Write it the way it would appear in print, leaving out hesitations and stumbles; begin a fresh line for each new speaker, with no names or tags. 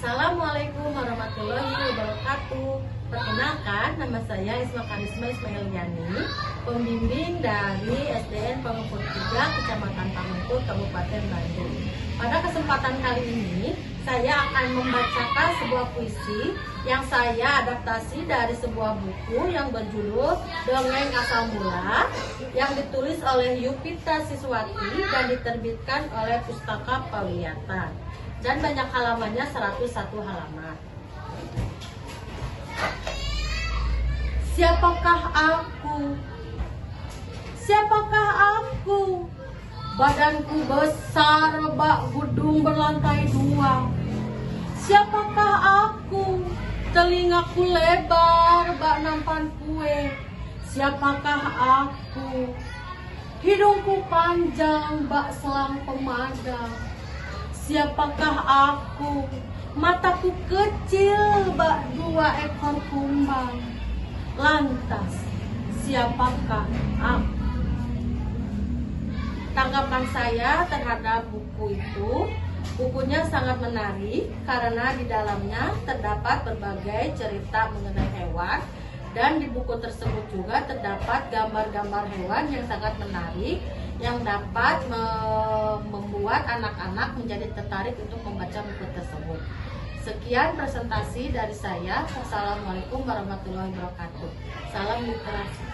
Assalamualaikum warahmatullahi wabarakatuh. Perkenalkan, nama saya Isma Karisma Ismailiani, pembimbing dari SDN Pamengpur 3, Kecamatan Pamengpur, Kabupaten Bandung. Pada kesempatan kali ini, saya akan membacakan sebuah puisi yang saya adaptasi dari sebuah buku yang berjudul Dongeng Asal Mula, yang ditulis oleh Yupita Siswati dan diterbitkan oleh Pustaka Pawiyatan. Dan banyak halamannya, 101 halaman. Siapakah aku? Siapakah aku? Badanku besar, bak gedung berlantai 2. Siapakah aku? Telingaku lebar, bak nampan kue. Siapakah aku? Hidungku panjang, bak selang pemadam. Siapakah aku? Mataku kecil, bak 2 ekor kumbang. Lantas, siapakah aku? Tanggapan saya terhadap buku itu, bukunya sangat menarik karena di dalamnya terdapat berbagai cerita mengenai hewan. Dan di buku tersebut juga terdapat gambar-gambar hewan yang sangat menarik, yang dapat membuat anak-anak menjadi tertarik untuk membaca buku tersebut. Sekian presentasi dari saya. Wassalamualaikum warahmatullahi wabarakatuh. Salam literasi.